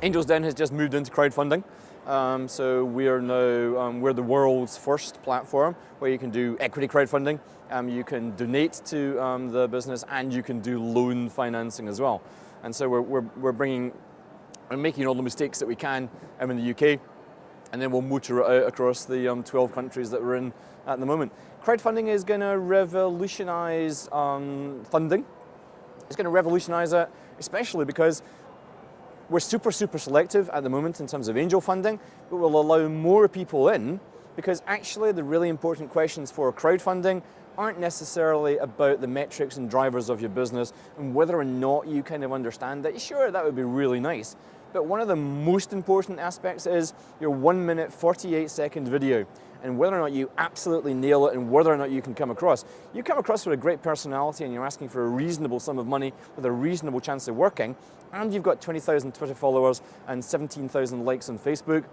Angels Den has just moved into crowdfunding. So we are now, we're the world's first platform where you can do equity crowdfunding, you can donate to the business, and you can do loan financing as well. And so we're making all the mistakes that we can in the UK, and then we'll motor it out across the 12 countries that we're in at the moment. Crowdfunding is going to revolutionize funding. It's going to revolutionize it, especially because we're super selective at the moment in terms of angel funding, but we'll allow more people in, because actually the really important questions for crowdfunding aren't necessarily about the metrics and drivers of your business and whether or not you kind of understand that. Sure, that would be really nice, but one of the most important aspects is your 1 minute, 48-second video, and whether or not you absolutely nail it and whether or not you can come across. You come across with a great personality and you're asking for a reasonable sum of money with a reasonable chance of working, and you've got 20,000 Twitter followers and 17,000 likes on Facebook,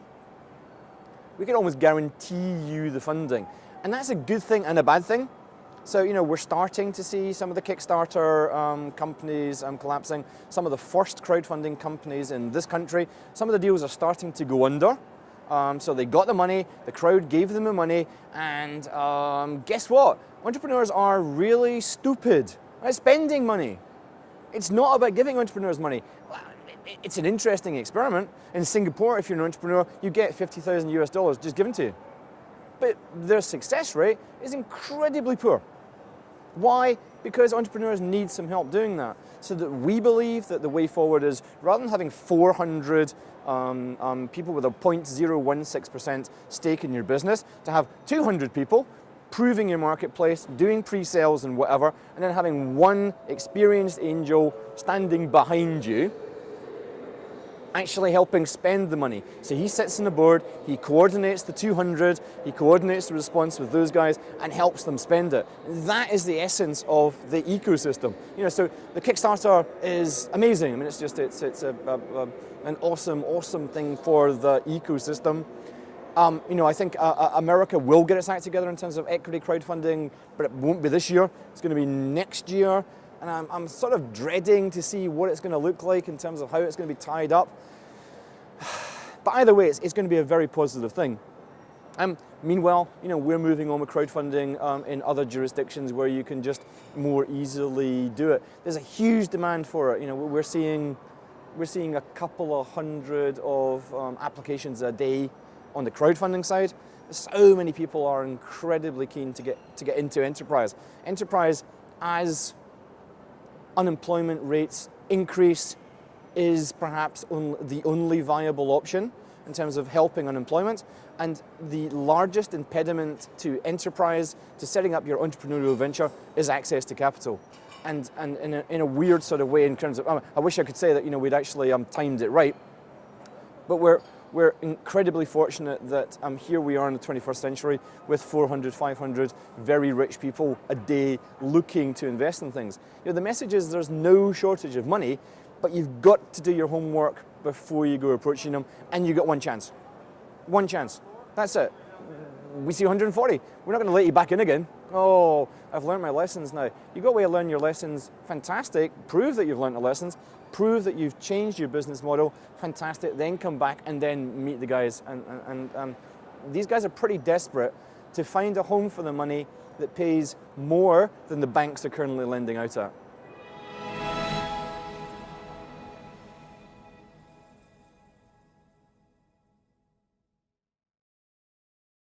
we can almost guarantee you the funding. And that's a good thing and a bad thing. So, we're starting to see some of the Kickstarter companies collapsing, some of the first crowdfunding companies in this country. Some of the deals are starting to go under. So they got the money, the crowd gave them the money, and guess what? Entrepreneurs are really stupid at spending money. It's not about giving entrepreneurs money. It's an interesting experiment. In Singapore, if you're an entrepreneur, you get 50,000 US dollars just given to you. But their success rate is incredibly poor. Why? Because entrepreneurs need some help doing that. So that we believe that the way forward is, rather than having 400 people with a 0.016% stake in your business, to have 200 people proving your marketplace, doing pre-sales and whatever, and then having one experienced angel standing behind you, actually helping spend the money. So he sits on the board, he coordinates the 200, he coordinates the response with those guys and helps them spend it. That is the essence of the ecosystem. So the Kickstarter is amazing. I mean, it's an awesome thing for the ecosystem. I think America will get its act together in terms of equity crowdfunding, but it won't be this year. It's going to be next year. And I'm sort of dreading to see what it's going to look like in terms of how it's going to be tied up. But either way, it's going to be a very positive thing. Meanwhile, we're moving on with crowdfunding in other jurisdictions where you can just more easily do it. There's a huge demand for it. We're seeing a couple of hundred of applications a day on the crowdfunding side. So many people are incredibly keen to get into enterprise. Enterprise, as unemployment rates increase, is perhaps the only viable option in terms of helping unemployment. And the largest impediment to enterprise, to setting up your entrepreneurial venture, is access to capital. And in a weird sort of way, in terms of, I wish I could say that we'd actually timed it right, but we're incredibly fortunate that here we are in the 21st century with 400, 500 very rich people a day looking to invest in things. The message is there's no shortage of money, but you've got to do your homework before you go approaching them, and you got one chance. One chance. That's it. We see 140. We're not going to let you back in again. Oh, I've learned my lessons now. You've got a way to learn your lessons. Fantastic. Prove that you've learned the lessons. Prove that you've changed your business model. Fantastic. Then come back and then meet the guys. And these guys are pretty desperate to find a home for the money that pays more than the banks are currently lending out at.